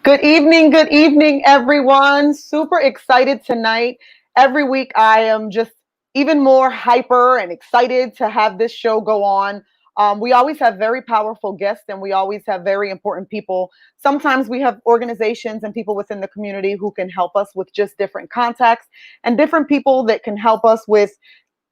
Good evening, everyone. Super excited tonight. Every week, I am just even more hyper and excited to have this show go on. We always have very powerful guests and we always have very important people. Sometimes we have organizations and people within the community who can help us with just different contacts and different people that can help us with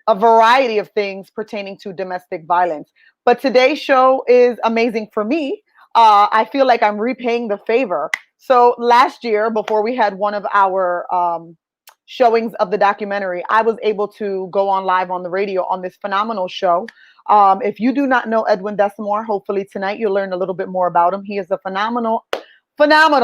a variety of things pertaining to domestic violence. But today's show is amazing for me. I feel like I'm repaying the favor. So last year, before we had one of our showings of the documentary, I was able to go on live on the radio on this phenomenal show. If you do not know Edwin Desamour, hopefully tonight you'll learn a little bit more about him. He is a phenomenal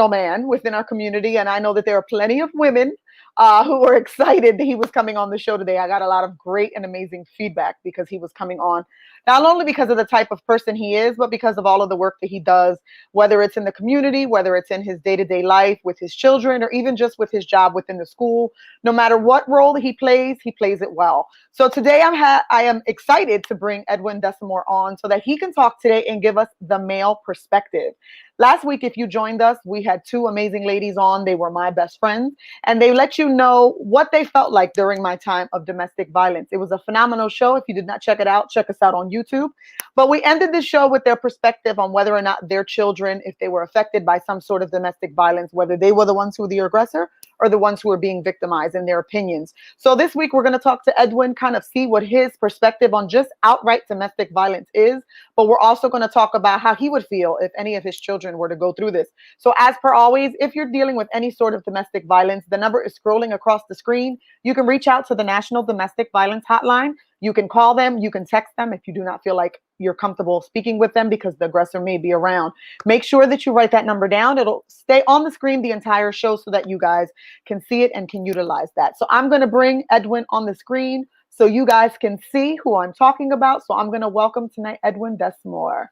man within our community. And I know that there are plenty of women who were excited that he was coming on the show today. I got a lot of great and amazing feedback because he was coming on, not only because of the type of person he is, but because of all of the work that he does, whether it's in the community, whether it's in his day-to-day life with his children, or even just with his job within the school. No matter what role he plays it well. So today I am excited to bring Edwin Desamour on so that he can talk today and give us the male perspective. Last week, if you joined us, we had two amazing ladies on. They were my best friends, and they let you know what they felt like during my time of domestic violence. It was a phenomenal show. If you did not check it out, check us out on YouTube. But we ended the show with their perspective on whether or not their children, if they were affected by some sort of domestic violence, whether they were the ones who were the aggressor or the ones who were being victimized, in their opinions. So this week, we're going to talk to Edwin, kind of see what his perspective on just outright domestic violence is. But we're also going to talk about how he would feel if any of his children were to go through this. So as per always, if you're dealing with any sort of domestic violence, the number is scrolling across the screen. You can reach out to the National Domestic Violence Hotline. You can call them, you can text them if you do not feel like you're comfortable speaking with them because the aggressor may be around. Make sure that you write that number down. It'll stay on the screen the entire show so that you guys can see it and can utilize that. So I'm going to bring Edwin on the screen so you guys can see who I'm talking about. So I'm going to welcome tonight Edwin Desamour.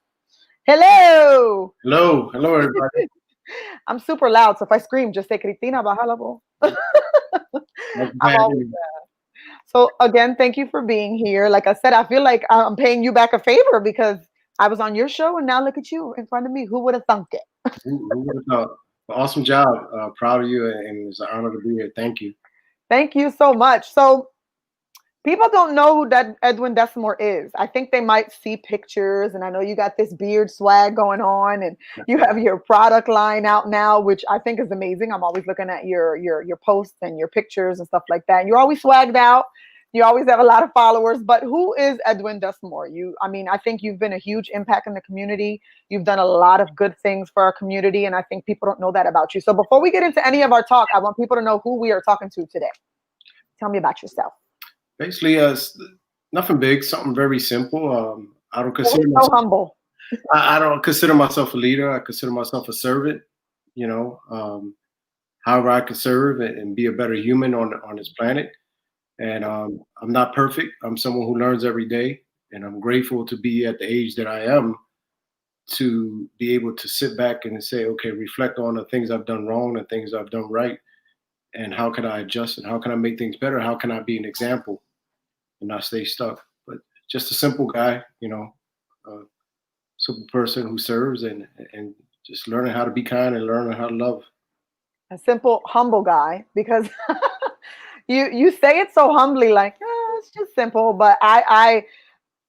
Hello. Hello, everybody. I'm super loud, so if I scream, just say Cristina, baja la voz. I'm always So again, thank you for being here. Like I said, I feel like I'm paying you back a favor because I was on your show and now look at you in front of me. Who would have thunk it? Who would have thought? Awesome job. Proud of you, and it's an honor to be here. Thank you. Thank you so much. So people don't know who that Edwin Desamour is. I think they might see pictures, and I know you got this beard swag going on, and you have your product line out now, which I think is amazing. I'm always looking at your posts and your pictures and stuff like that. And you're always swagged out. You always have a lot of followers. But who is Edwin Desamour? I think you've been a huge impact in the community. You've done a lot of good things for our community, and I think people don't know that about you. So before we get into any of our talk, I want people to know who we are talking to today. Tell me about yourself. Basically, nothing big, something very simple. I don't consider so humble. I don't consider myself a leader. I consider myself a servant. However I can serve and be a better human on this planet. And I'm not perfect. I'm someone who learns every day, and I'm grateful to be at the age that I am to be able to sit back and say, okay, reflect on the things I've done wrong and things I've done right, and how can I adjust and how can I make things better? How can I be an example and not stay stuck? But just a simple guy, simple person who serves and just learning how to be kind and learning how to love. A simple, humble guy, because you say it so humbly, like, it's just simple. But I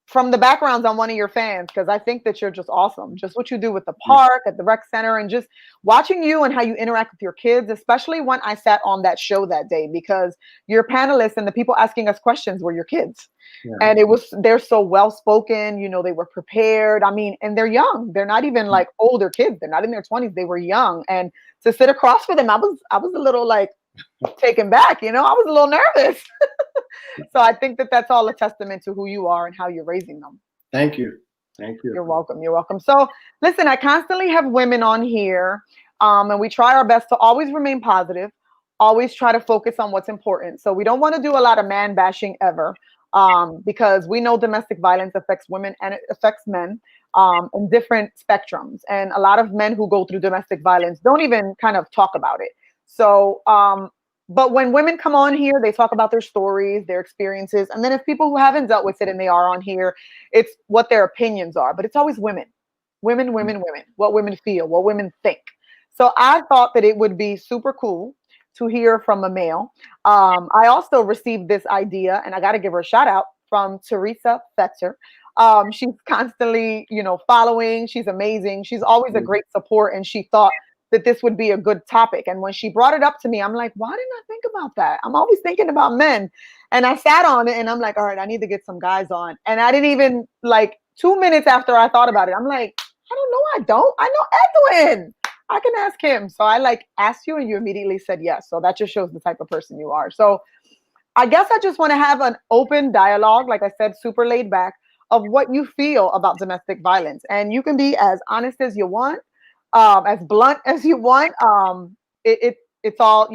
from the backgrounds, I'm one of your fans because I think that you're just awesome. Just what you do with the park, at the rec center, and just watching you and how you interact with your kids, especially when I sat on that show that day, because your panelists and the people asking us questions were your kids. Yeah. And they're so well spoken, they were prepared. And they're young. They're not even like older kids. They're not in their 20s. They were young. And to sit across from them, I was a little like taken back, I was a little nervous. So I think that that's all a testament to who you are and how you're raising them. Thank you. You're welcome. So listen, I constantly have women on here, and we try our best to always remain positive, always try to focus on what's important. So we don't want to do a lot of man bashing ever, because we know domestic violence affects women and it affects men in different spectrums. And a lot of men who go through domestic violence don't even kind of talk about it. So, but when women come on here, they talk about their stories, their experiences. And then if people who haven't dealt with it and they are on here, it's what their opinions are. But it's always women, what women feel, what women think. So I thought that it would be super cool to hear from a male. I also received this idea, and I got to give her a shout out from Teresa Fetzer. She's constantly, following. She's amazing. She's always a great support, and she thought that this would be a good topic. And when she brought it up to me, I'm like, why didn't I think about that? I'm always thinking about men. And I sat on it, and I'm like, all right, I need to get some guys on. And I didn't even like 2 minutes after I thought about it, I'm like, I don't know, I don't. I know Edwin. I can ask him. So I like asked you and you immediately said yes. So that just shows the type of person you are. So I guess I just want to have an open dialogue, like I said, super laid back, of what you feel about domestic violence. And you can be as honest as you want, as blunt as you want. It's all,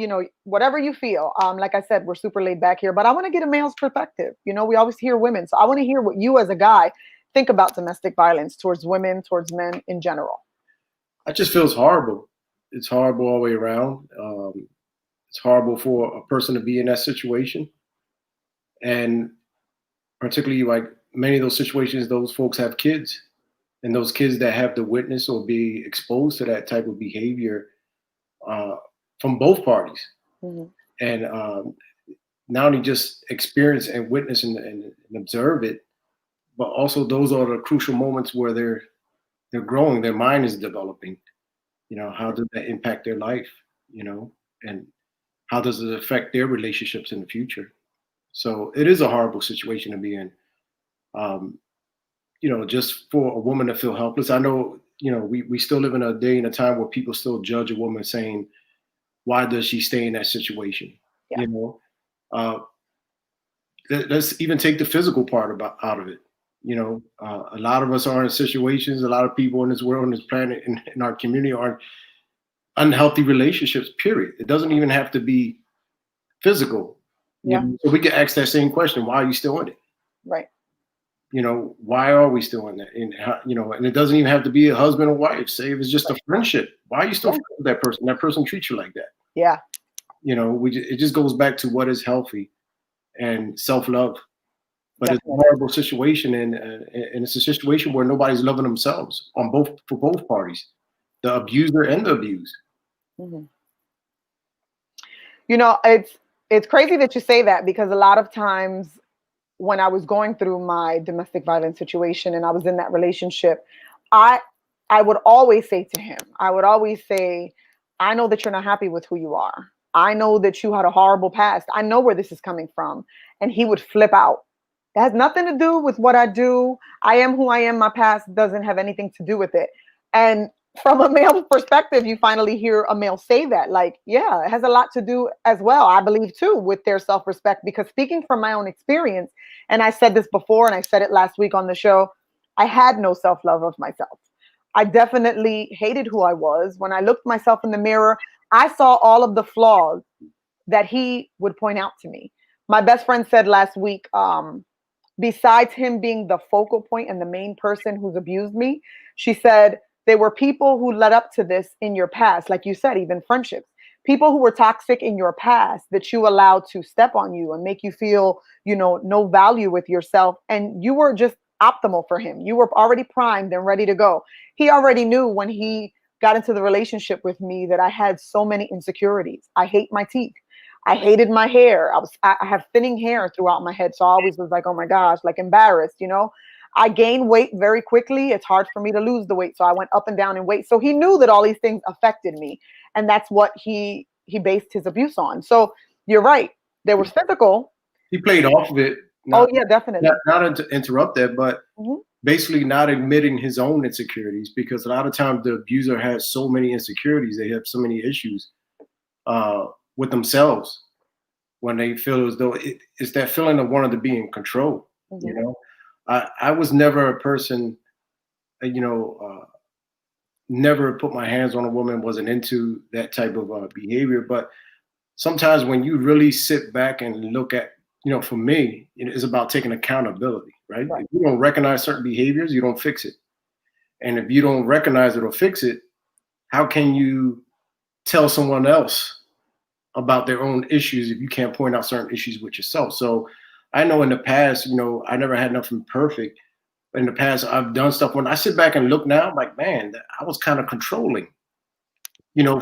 whatever you feel. Like I said, we're super laid back here, but I want to get a male's perspective. We always hear women. So I want to hear what you as a guy think about domestic violence towards women, towards men in general. I just feel it's horrible. It's horrible all the way around. It's horrible for a person to be in that situation, and particularly like many of those situations, those folks have kids, and those kids that have to witness or be exposed to that type of behavior uh, from both parties, Mm-hmm. and not only just experience and witness and observe it, but also those are the crucial moments where they're growing, their mind is developing. How does that impact their life? And how does it affect their relationships in the future? So it is a horrible situation to be in. Um, just for a woman to feel helpless. I know, we still live in a day and a time where people still judge a woman saying, why does she stay in that situation? Yeah. You know, uh, let's even take the physical part out of it. A lot of us are in situations, a lot of people in this world, on this planet, in our community are in unhealthy relationships, period. It doesn't even have to be physical. Yeah. So we can ask that same question: why are you still in it? Right. Why are we still in that? And and it doesn't even have to be a husband or wife. Say if it's just a friendship, why are you still Yeah. friends with that person? That person treats you like that. Yeah. It just goes back to what is healthy and self love. But it's a Definitely. horrible situation, and it's a situation where nobody's loving themselves for both parties, the abuser and the abused. Mm-hmm. It's crazy that you say that, because a lot of times when I was going through my domestic violence situation and I was in that relationship, I I would always say to him, I would always say, I know that you're not happy with who you are. I know that you had a horrible past. I know where this is coming from. And he would flip out. That has nothing to do with what I do. I am who I am. My past doesn't have anything to do with it. And from a male perspective, you finally hear a male say that. Like, yeah, it has a lot to do as well, I believe, too, with their self respect. Because speaking from my own experience, and I said this before and I said it last week on the show, I had no self love of myself. I definitely hated who I was. When I looked myself in the mirror, I saw all of the flaws that he would point out to me. My best friend said last week, besides him being the focal point and the main person who's abused me, she said there were people who led up to this in your past, like you said, even friendships. People who were toxic in your past that you allowed to step on you and make you feel, no value with yourself. And you were just optimal for him. You were already primed and ready to go. He already knew when he got into the relationship with me that I had so many insecurities. I hate my teeth. I hated my hair. I have thinning hair throughout my head. So I always was like, oh my gosh, like embarrassed. I gained weight very quickly. It's hard for me to lose the weight. So I went up and down in weight. So he knew that all these things affected me. And that's what he based his abuse on. So you're right. There was physical. He played off of it, Oh not yeah, definitely. to interrupt that, but Hmm. basically not admitting his own insecurities, because a lot of times the abuser has so many insecurities, they have so many issues uh, with themselves when they feel as though it's that feeling of wanting to be in control. You Hmm. know, I was never a person, uh, you know, uh, never put my hands on a woman, wasn't into that type of behavior. But sometimes when you really sit back and look at, for me, it's about taking accountability, right? Right. If you don't recognize certain behaviors, you don't fix it. And if you don't recognize it or fix it, how can you tell someone else about their own issues if you can't point out certain issues with yourself? So I know in the past, I never had nothing perfect. In the past, I've done stuff. When I sit back and look now, I'm like, man, I was kind of controlling.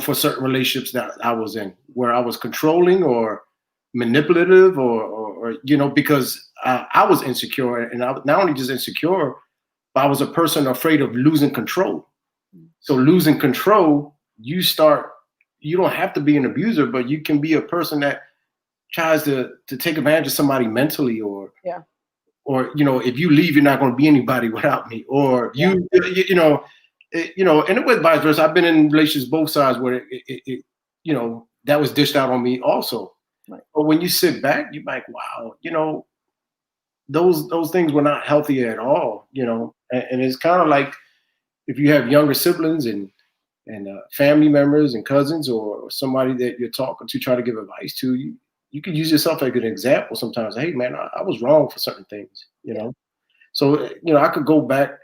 for certain relationships that I was in, where I was controlling or manipulative, or because I was insecure, and I was not only just insecure, but I was a person afraid of losing control. So losing control, you don't have to be an abuser, but you can be a person that tries to take advantage of somebody mentally, Yeah. or if you leave, you're not going to be anybody without me, or Yeah. and it was vice versa. I've been in relationships both sides where that was dished out on me also. Right. But when you sit back, you're like, wow, those things were not healthy at all, and it's kind of like if you have younger siblings and family members and cousins, or somebody that you're talking to, try to give advice to you could use yourself as an example sometimes. Hey man, I was wrong for certain things, Yeah. so I could go back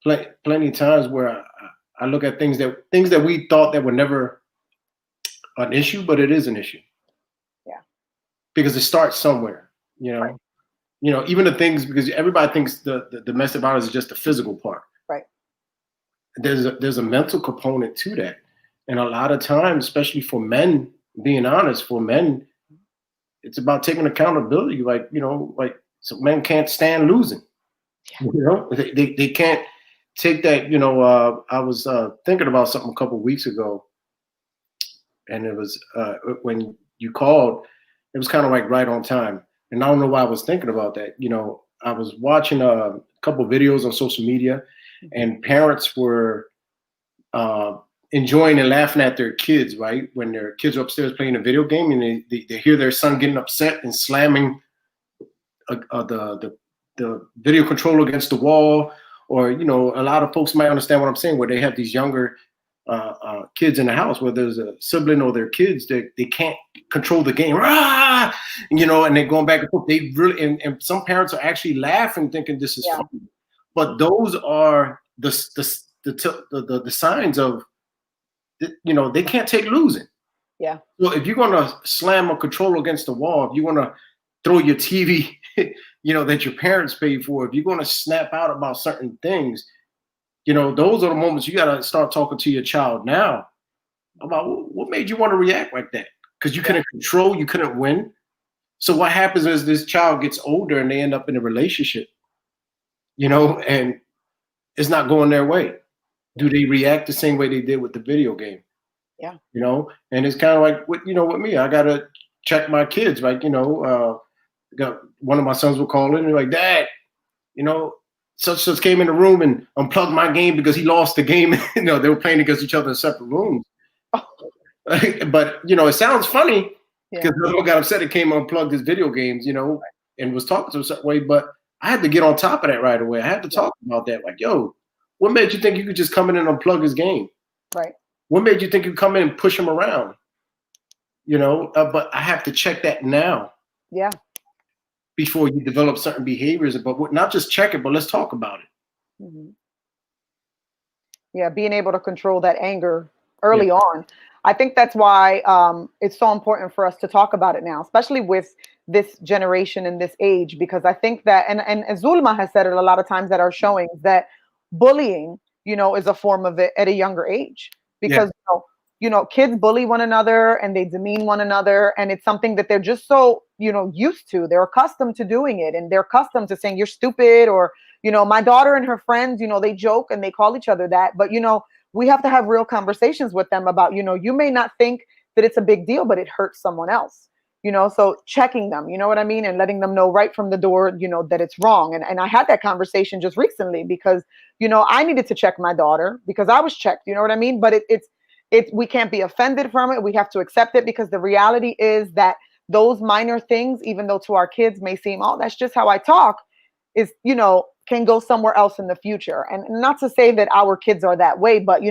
plenty of times where I look at things that we thought that were never an issue, but it is an issue. Yeah. Because it starts somewhere, Right. even the things, because everybody thinks the domestic violence is just the physical part. Right. There's a mental component to that, and a lot of times, especially for men, being honest, for men, it's about taking accountability. Like so men can't stand losing. Yeah. They can't take that. I was thinking about something a couple of weeks ago, and it was when you called, it was kind of like right on time. And I don't know why I was thinking about that. I was watching a couple of videos on social media, and parents were uh, enjoying and laughing at their kids, right? When their kids are upstairs playing a video game, and they hear their son getting upset and slamming the video controller against the wall, or a lot of folks might understand what I'm saying, where they have these younger kids in the house, where there's a sibling or their kids that they can't control the game, and they're going back and forth. They really, and some parents are actually laughing, thinking this is Yeah. funny, but those are the signs of, they can't take losing. Yeah. So if you're gonna slam a controller against the wall, if you're gonna throw your TV, that your parents paid for, if you're gonna snap out about certain things, those are the moments you gotta start talking to your child now about what made you want to react like that, because you couldn't control, you couldn't win. So what happens is this child gets older and they end up in a relationship, and it's not going their way. Do they react the same way they did with the video game? Yeah. And it's kind of like with me, I gotta check my kids. Like, got one of my sons will call in and like, Dad, such came in the room and unplugged my game because he lost the game. They were playing against each other in separate rooms. Oh. But it sounds funny because Yeah. the little got upset. It came unplugged his video games, and was talking to a certain way. But I had to get on top of that right away. I had to talk about that. Like, yo, what made you think you could just come in and unplug his game? Right. What made you think you come in and push him around? But I have to check that now. Yeah. Before you develop certain behaviors, but not just check it, but let's talk about it. Mm-hmm. Yeah, being able to control that anger early on. I think that's why it's so important for us to talk about it now, especially with this generation and this age, because I think that, and Zulma has said it a lot of times at our showings, that bullying, is a form of it at a younger age, because kids bully one another and they demean one another, and it's something that they're just so used to. They're accustomed to doing it, and they're accustomed to saying you're stupid, or my daughter and her friends, they joke and they call each other that, but we have to have real conversations with them about, you may not think that it's a big deal, but it hurts someone else, so checking them, you know what I mean? And letting them know right from the door, that it's wrong. And I had that conversation just recently because, I needed to check my daughter because I was checked, you know what I mean? But we can't be offended from it. We have to accept it, because the reality is that those minor things, even though to our kids may seem, oh, that's just how I talk, is, can go somewhere else in the future. And not to say that our kids are that way, but,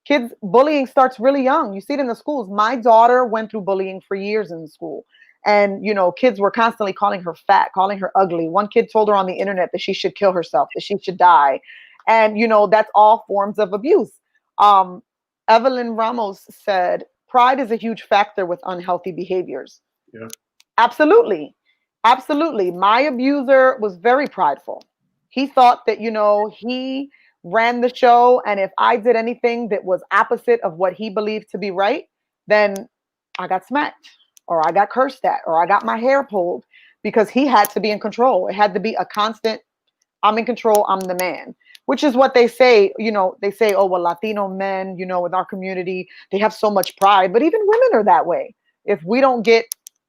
kids, bullying starts really young. You see it in the schools. My daughter went through bullying for years in school. And, kids were constantly calling her fat, calling her ugly. One kid told her on the internet that she should kill herself, that she should die. And, that's all forms of abuse. Evelyn Ramos said, pride is a huge factor with unhealthy behaviors. Yeah. Absolutely. Absolutely. My abuser was very prideful. He thought that, he ran the show, and if I did anything that was opposite of what he believed to be right, then I got smacked, or I got cursed at, or I got my hair pulled, because he had to be in control. It had to be a constant, I'm in control, I'm the man, which is what they say. They say, oh, well, Latino men, in our community, they have so much pride, but even women are that way. If we don't get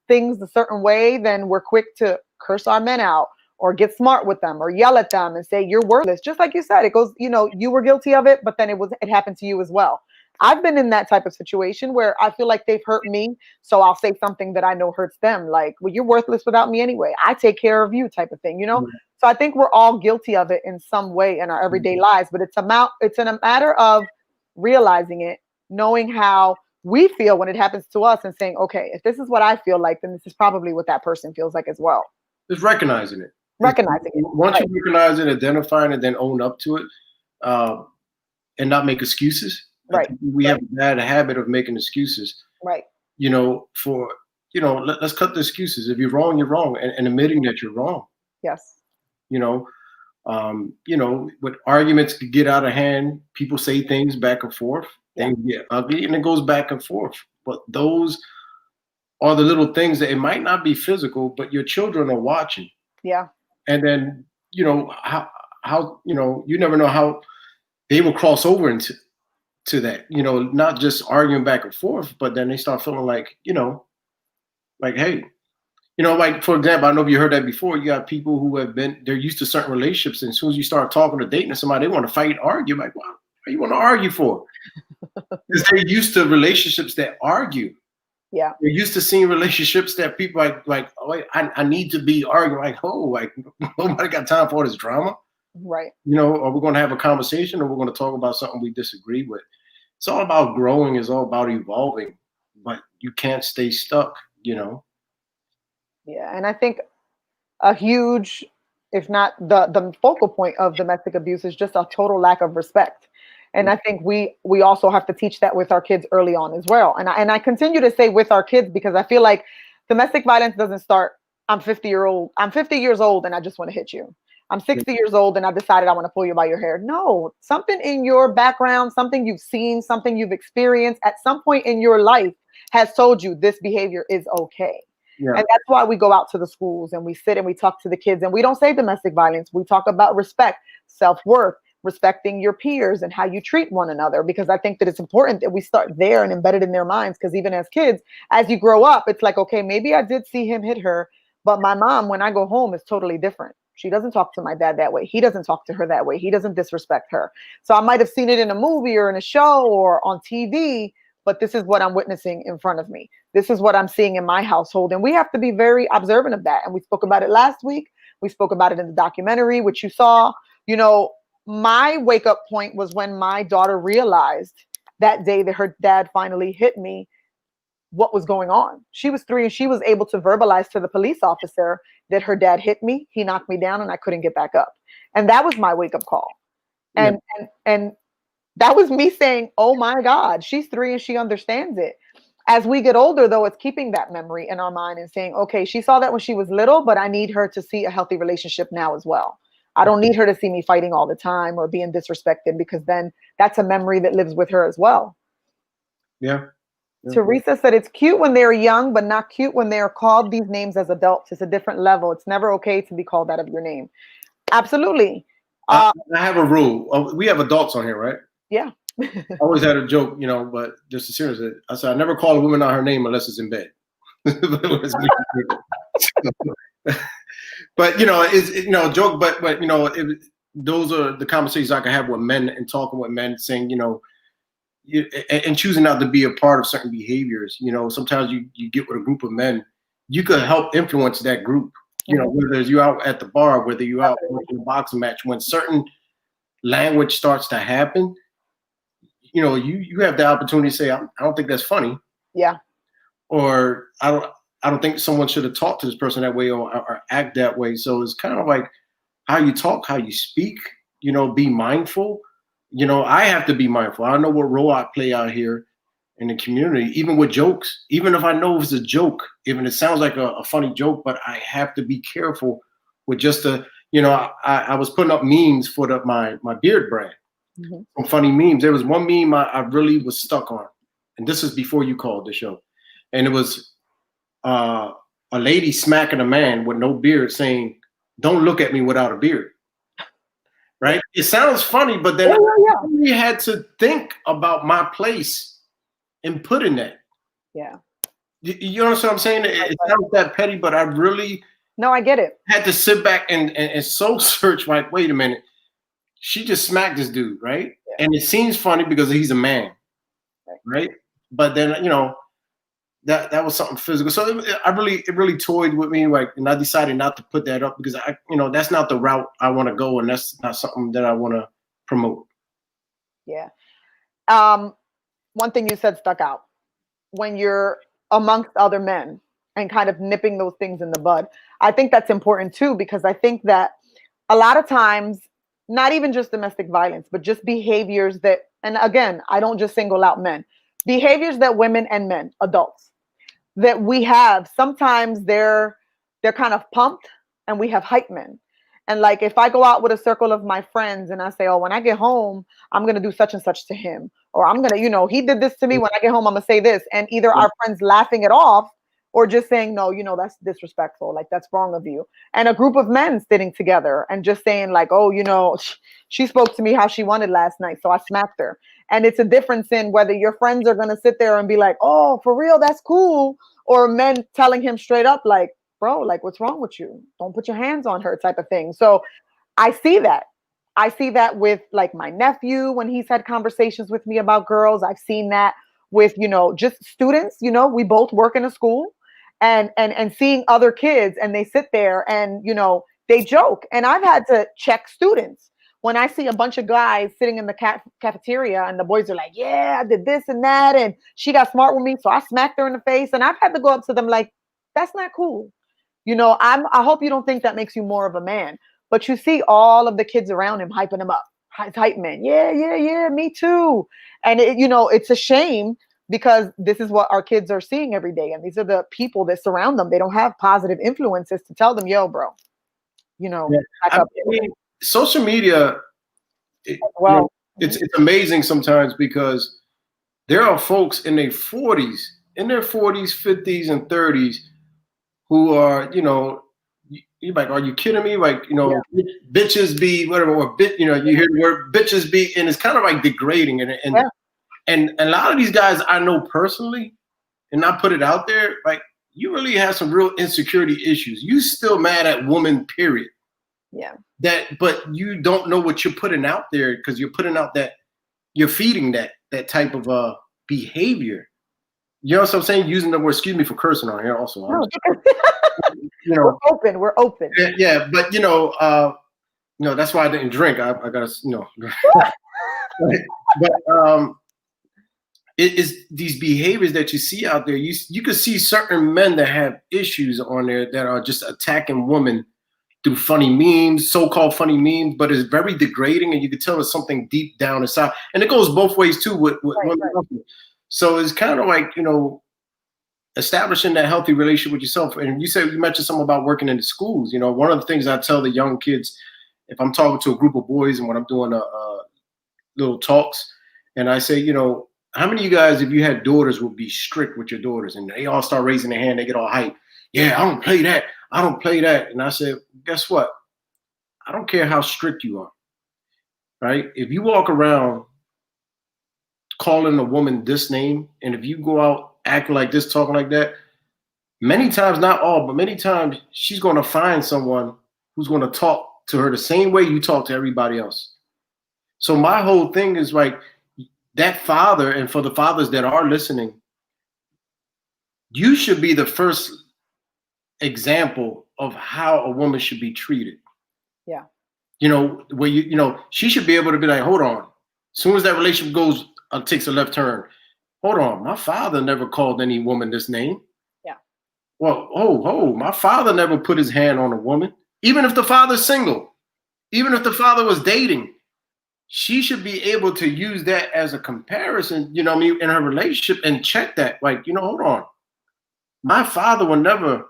things a certain way, then we're quick to curse our men out, or get smart with them, or yell at them and say you're worthless. Just like you said, it goes, you were guilty of it, but then it happened to you as well. I've been in that type of situation where I feel like they've hurt me, so I'll say something that I know hurts them, like, well, you're worthless without me anyway, I take care of you, type of thing. So I think we're all guilty of it in some way in our everyday lives, but it's in a matter of realizing it, knowing how we feel when it happens to us, and saying, okay, if this is what I feel like, then this is probably what that person feels like as well. Just recognizing it. Recognizing it. Once you recognize it, identifying it, then own up to it, and not make excuses. Right. We have a bad habit of making excuses. Right. Let's cut the excuses. If you're wrong, you're wrong, and admitting that you're wrong. Yes. With arguments could get out of hand. People say things back and forth. Things get ugly, and it goes back and forth. But those are the little things that it might not be physical, but your children are watching. Yeah. And then, how you never know how they will cross over into that, not just arguing back and forth, but then they start feeling like, like, hey, like, for example, I don't know if you heard that before. You got people who they're used to certain relationships, and as soon as you start talking or dating to somebody, they want to fight and argue. Like, what do you want to argue for? Because they're used to relationships that argue. Yeah. They're used to seeing relationships that people like, oh, wait, I need to be arguing. Like, oh, like, nobody got time for this drama. Right. Are we going to have a conversation, or we're going to talk about something we disagree with? It's all about growing. It's all about evolving, but you can't stay stuck, Yeah. And I think a huge, if not the focal point of domestic abuse, is just a total lack of respect. And I think we also have to teach that with our kids early on as well. And I continue to say with our kids, because I feel like domestic violence doesn't start, I'm 50 years old and I just want to hit you. I'm 60 years old and I decided I want to pull you by your hair. No, something in your background, something you've seen, something you've experienced at some point in your life has told you this behavior is okay. Yeah. And that's why we go out to the schools and we sit and we talk to the kids, and we don't say domestic violence. We talk about respect, self-worth, respecting your peers, and how you treat one another, because I think that it's important that we start there and embed it in their minds. Because even as kids, as you grow up, it's like, okay, maybe I did see him hit her, but my mom, when I go home, is totally different. She doesn't talk to my dad that way. He doesn't talk to her that way. He doesn't disrespect her. So I might have seen it in a movie or in a show or on TV, but this is what I'm witnessing in front of me. This is what I'm seeing in my household. And we have to be very observant of that. And we spoke about it last week. We spoke about it in the documentary, which you saw. My wake up point was when my daughter realized that day that her dad finally hit me, what was going on. She was 3 and she was able to verbalize to the police officer that her dad hit me, he knocked me down, and I couldn't get back up. And that was my wake up call. And that was me saying, oh my God, she's 3 and she understands it. As we get older, though, it's keeping that memory in our mind and saying, okay, she saw that when she was little, but I need her to see a healthy relationship now as well. I don't need her to see me fighting all the time or being disrespected, because then that's a memory that lives with her as well. Yeah. Teresa said it's cute when they're young, but not cute when they're called these names as adults. It's a different level. It's never okay to be called out of your name. Absolutely. I have a rule. We have adults on here, right? Yeah. I always had a joke, but just to serious it, I said I never call a woman out her name unless it's in bed. But it's joke. But those are the conversations I can have with men and talking with men, saying and choosing not to be a part of certain behaviors. Sometimes you get with a group of men, you could help influence that group. Whether you out at the bar, whether you out watching a boxing match, when certain language starts to happen, you have the opportunity to say, I don't think that's funny. Yeah. Or I don't think someone should have talked to this person that way or act that way. So it's kind of like how you talk, how you speak, be mindful. I have to be mindful. I know what role I play out here in the community, even with jokes, even if I know it's a joke, even it sounds like a funny joke, but I have to be careful with just I was putting up memes for my beard brand. Mhm. some funny memes. There was one meme I really was stuck on, and this is before you called the show, and it was uh, a lady smacking a man with no beard, saying, "Don't look at me without a beard." Yeah. Right? It sounds funny, but then Yeah, I yeah, really had to think about my place and put in that. yeah. You understand what I'm saying? Right, It right. sounds that petty, but I really No, I get it. had to sit back and soul search. Like, wait a minute, she just smacked this dude, right? Yeah. And it seems funny because he's a man, Right. right? But then that was something physical. So it really toyed with me, like, and I decided not to put that up because that's not the route I want to go, and that's not something that I want to promote. Yeah. Um, One thing you said stuck out when you're amongst other men and kind of nipping those things in the bud. I think that's important too, because I think that a lot of times, not even just domestic violence, but just behaviors that, and again, I don't just single out men, behaviors that women and men, adults, that we have, sometimes they're kind of pumped and we have hype men. And like if I go out with a circle of my friends and I say, oh, when I get home, I'm gonna do such and such to him, or I'm gonna, he did this to me, when I get home, I'm gonna say this. And either our friends laughing it off or just saying, no, that's disrespectful, like that's wrong of you. And a group of men sitting together and just saying, like, oh, she spoke to me how she wanted last night, so I smacked her. And it's a difference in whether your friends are gonna sit there and be like, oh, for real, that's cool, or men telling him straight up, like, bro, like, what's wrong with you? Don't put your hands on her, type of thing. So I see that. I see that with like my nephew when he's had conversations with me about girls. I've seen that with, just students, we both work in a school, and seeing other kids, and they sit there and, they joke. And I've had to check students when I see a bunch of guys sitting in the cafeteria and the boys are like, yeah, I did this and that, and she got smart with me, so I smacked her in the face. And I've had to go up to them like, that's not cool. I hope you don't think that makes you more of a man. But you see all of the kids around him hyping him up. Hype man. Yeah, yeah, yeah, me too. And it's a shame because this is what our kids are seeing every day. And these are the people that surround them. They don't have positive influences to tell them, yo, bro, Yeah. back I up mean, social media, well. it's amazing sometimes because there are folks in their 40s, 50s, and 30s who are, you're like, are you kidding me? Like, Yeah. bitches be whatever, or you hear the word bitches be, and it's kind of like degrading. Yeah. And a lot of these guys I know personally, and I put it out there, like, you really have some real insecurity issues. You still mad at women, period. Yeah. But you don't know what you're putting out there because you're putting out that you're feeding that type of behavior. You know what I'm saying? Using the word, excuse me for cursing on here also. No, We're open. We're open. Yeah, but that's why I didn't drink. I gotta, but it is these behaviors that you see out there. You could see certain men that have issues on there that are just attacking women through funny memes, so-called funny memes, but it's very degrading, and you can tell it's something deep down inside. And it goes both ways too with women. Right. So it's kind of like, establishing that healthy relationship with yourself. And you mentioned something about working in the schools. One of the things I tell the young kids, if I'm talking to a group of boys and when I'm doing little talks, and I say, how many of you guys, if you had daughters, would be strict with your daughters? And they all start raising their hand. They get all hyped. Yeah, I don't play that. I don't play that. And I said, guess what? I don't care how strict you are, right? If you walk around calling a woman this name, and if you go out acting like this, talking like that, many times, not all, but many times, she's going to find someone who's going to talk to her the same way you talk to everybody else. So my whole thing is like that father, and for the fathers that are listening, you should be the first example of how a woman should be treated. Yeah. Where she should be able to be like, hold on. As soon as that relationship takes a left turn, hold on. My father never called any woman this name. Yeah. Well, my father never put his hand on a woman. Even if the father's single, even if the father was dating, she should be able to use that as a comparison, in her relationship and check that. Like, hold on. My father will never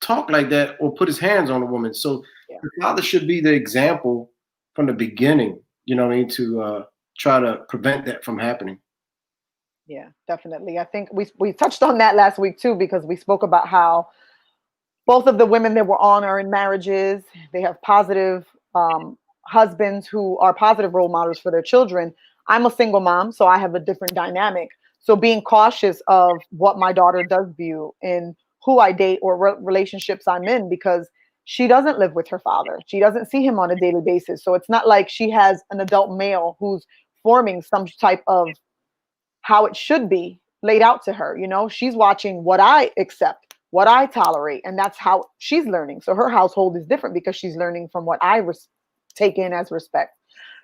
talk like that or put his hands on a woman. So the father should be the example from the beginning you know what I mean, to try to prevent that from happening. Yeah, definitely. I think we touched on that last week too, because we spoke about how both of the women that were on are in marriages. They have positive husbands who are positive role models for their children. I'm a single mom, so I have a different dynamic. So being cautious of what my daughter does view in who I date or relationships I'm in, because she doesn't live with her father. She doesn't see him on a daily basis. So it's not like she has an adult male who's forming some type of how it should be laid out to her. You know, she's watching what I accept, what I tolerate, and that's how she's learning. So her household is different because she's learning from what I take in as respect.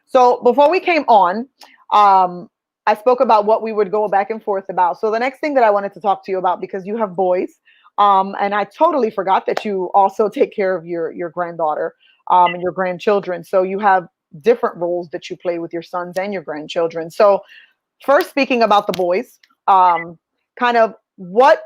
So before we came on, I spoke about what we would go back and forth about. So the next thing that I wanted to talk to you about, because you have boys, and I totally forgot that you also take care of your granddaughter and your grandchildren. So you have different roles that you play with your sons and your grandchildren. So first, speaking about the boys, kind of what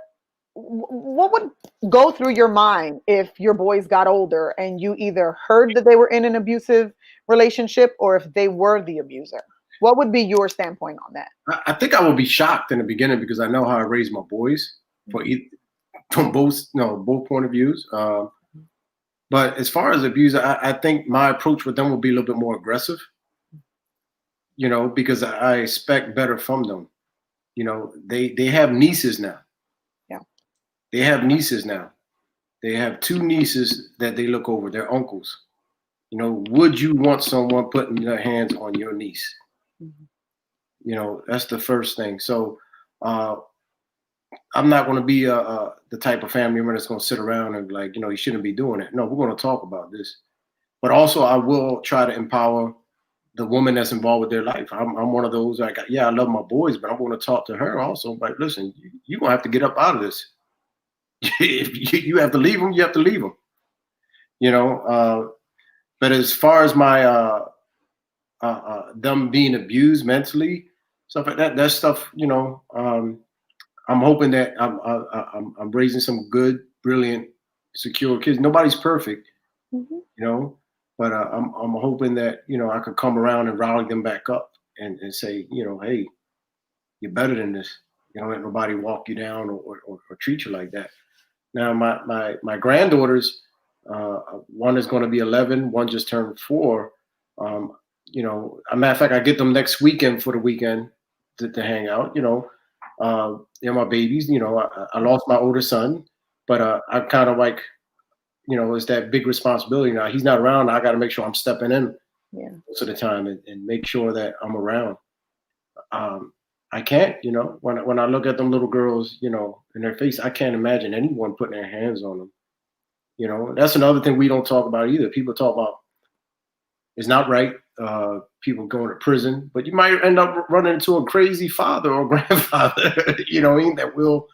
would go through your mind if your boys got older and you either heard that they were in an abusive relationship or if they were the abuser? What would be your standpoint on that? I think I would be shocked in the beginning because I know how I raised my boys for from both, both point of views. But as far as abuse, I think my approach with them will be a little bit more aggressive, because I expect better from them. They have nieces now. Yeah. They have nieces now. They have two nieces that they look over. They're uncles. Would you want someone putting their hands on your niece? Mm-hmm. That's the first thing. So I'm not going to be the type of family member that's going to sit around and be like, you shouldn't be doing it. No, we're going to talk about this. But also, I will try to empower the woman that's involved with their life. I'm one of those, like, yeah, I love my boys, but I'm going to talk to her also. Like, listen, you're going to have to get up out of this. If you have to leave them, you have to leave them. But as far as my them being abused mentally, stuff like that stuff, I'm hoping that I'm raising some good, brilliant, secure kids. Nobody's perfect, but I'm hoping that I could come around and rally them back up and say, hey, you're better than this. Don't let nobody walk you down or treat you like that. Now my granddaughters, one is going to be 11, one just turned 4. A matter of fact, I get them next weekend for the weekend to hang out. They're my babies. I lost my older son, but I'm kind of like, it's that big responsibility. Now he's not around. I got to make sure I'm stepping in most of the time and make sure that I'm around. I can't, when I look at them little girls, in their face, I can't imagine anyone putting their hands on them. That's another thing we don't talk about either. People talk about it's not right. People going to prison, but you might end up running into a crazy father or grandfather, that will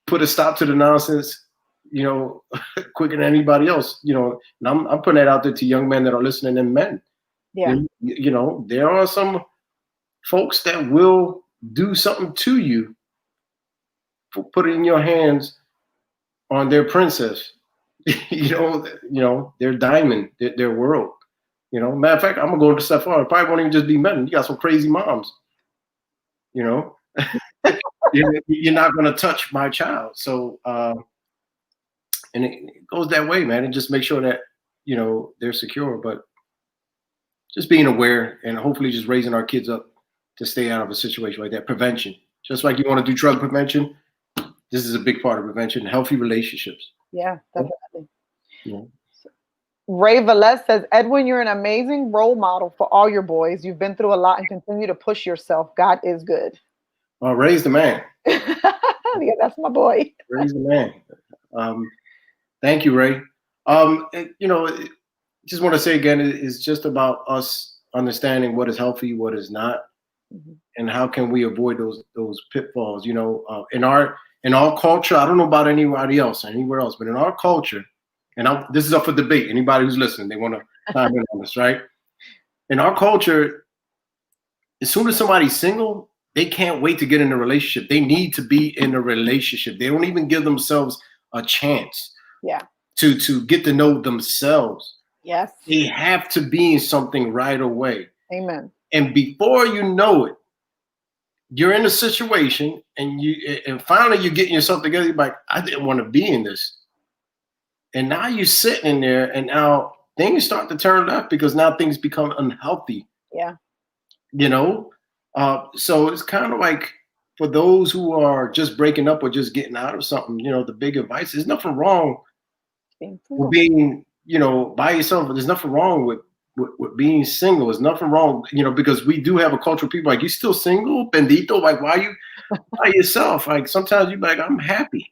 put a stop to the nonsense, quicker than anybody else, and I'm putting that out there to young men that are listening and men. Yeah. There are some folks that will do something to you for putting your hands on their princess, their diamond, their world. Matter of fact, I'm gonna go to step far. It probably won't even just be men. You got some crazy moms. You're not gonna touch my child. So, and it goes that way, man. And just make sure that they're secure. But just being aware and hopefully just raising our kids up to stay out of a situation like that. Prevention, just like you want to do drug prevention. This is a big part of prevention. Healthy relationships. Yeah, definitely. Yeah. Ray Velez says, Edwin, you're an amazing role model for all your boys. You've been through a lot and continue to push yourself. God is good. Well, Ray's the man. Yeah, that's my boy. Ray's the man. Thank you, Ray. Just want to say again, it's just about us understanding what is healthy, what is not, and how can we avoid those pitfalls. In our culture, I don't know about anywhere else, but in our culture, and this is up for debate. Anybody who's listening, they want to chime in on this, right? In our culture, as soon as somebody's single, they can't wait to get in a relationship. They need to be in a relationship. They don't even give themselves a chance. Yeah. To get to know themselves. Yes. They have to be in something right away. Amen. And before you know it, you're in a situation and finally you're getting yourself together. You're like, I didn't want to be in this. And now you're sitting in there and now things start to turn left because now things become unhealthy, Yeah. you know? So it's kind of like for those who are just breaking up or just getting out of something, the big advice, there's nothing wrong Being with single. being, by yourself. There's nothing wrong with being single. There's nothing wrong, because we do have a culture of people like, you still single, bendito? Like, why you by yourself? Like sometimes you're like, I'm happy.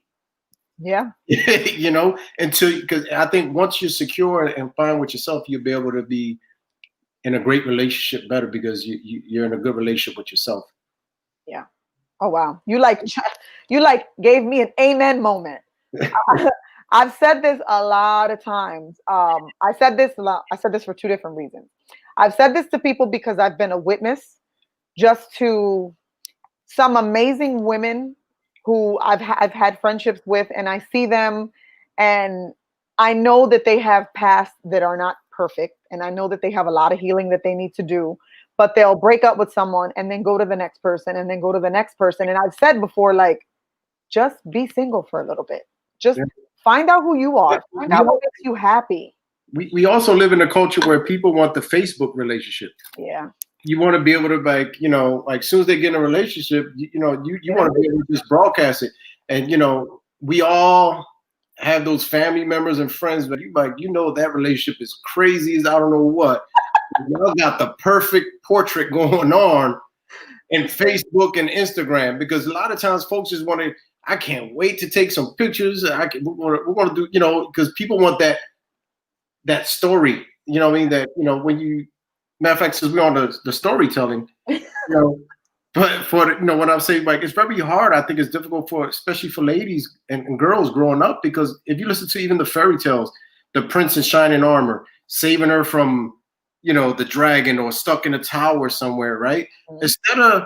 Yeah. Until because I think once you're secure and fine with yourself, you'll be able to be in a great relationship better because you're in a good relationship with yourself. Yeah. Oh wow. You like gave me an amen moment. I've said this a lot of times. I said this a lot. I said this for two different reasons. I've said this to people because I've been a witness just to some amazing women who I've had friendships with, and I see them, and I know that they have pasts that are not perfect, and I know that they have a lot of healing that they need to do. But they'll break up with someone and then go to the next person and then go to the next person. And I've said before, like, just be single for a little bit. Just Yeah. find out who you But are. Find out what makes you happy. we also live in a culture where people want the Facebook relationship. Yeah. You want to be able to like as soon as they get in a relationship, you want to be able to just broadcast it. And we all have those family members and friends, but that relationship is crazy as I don't know what. Y'all got the perfect portrait going on in Facebook and Instagram because a lot of times folks just want to. I can't wait to take some pictures. We're going to do because people want that story. You know what I mean? That when you matter of fact, since we're on the storytelling, but for when I'm saying like it's very hard. I think it's difficult especially for ladies and girls growing up because if you listen to even the fairy tales, the prince in shining armor saving her from the dragon or stuck in a tower somewhere, right? Mhm. Instead of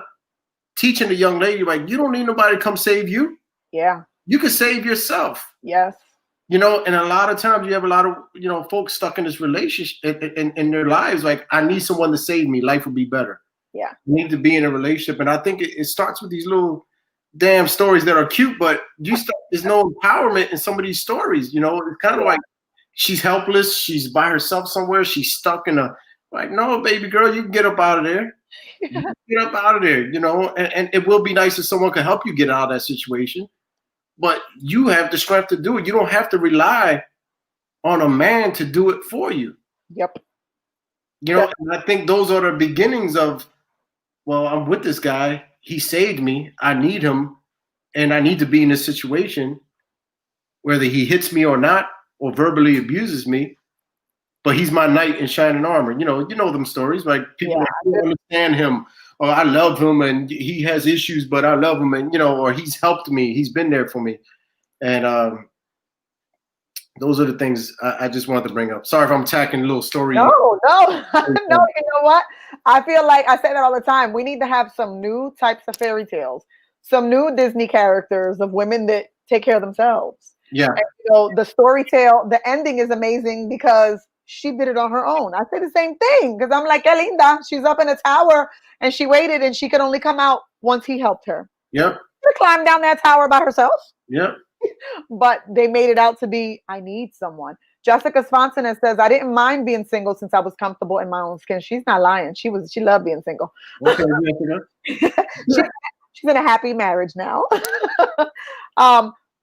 teaching the young lady like you don't need nobody to come save you, Yeah. you can save yourself. Yes. And a lot of times you have a lot of folks stuck in this relationship in their lives like I need someone to save me, life will be better. Yeah. You need to be in a relationship. And I think it starts with these little damn stories that are cute, but there's no empowerment in some of these stories. It's kind of like she's helpless. She's by herself somewhere. She's stuck in like, no, baby girl, you can get up out of there. Get up out of there, and it will be nice if someone can help you get out of that situation. But you have the strength to do it. You don't have to rely on a man to do it for you. Yep. And I think those are the beginnings of, well, I'm with this guy. He saved me. I need him. And I need to be in this situation, whether he hits me or not, or verbally abuses me. But he's my knight in shining armor. You know them stories. Like people like, I don't understand him, or I love him, and he has issues, but I love him, and or he's helped me. He's been there for me. And those are the things I just wanted to bring up. Sorry if I'm attacking a little story. No, no, no. You know what? I feel like I say that all the time. We need to have some new types of fairy tales, some new Disney characters of women that take care of themselves. Yeah. And, the story tale, the ending is amazing because she did it on her own. I say the same thing because I'm like, que linda. She's up in a tower and she waited and she could only come out once he helped her. Yep. She climbed down that tower by herself. Yep. But they made it out to be, I need someone. Jessica Swanson says, I didn't mind being single since I was comfortable in my own skin. She's not lying. She loved being single. Okay, she's in a happy marriage now.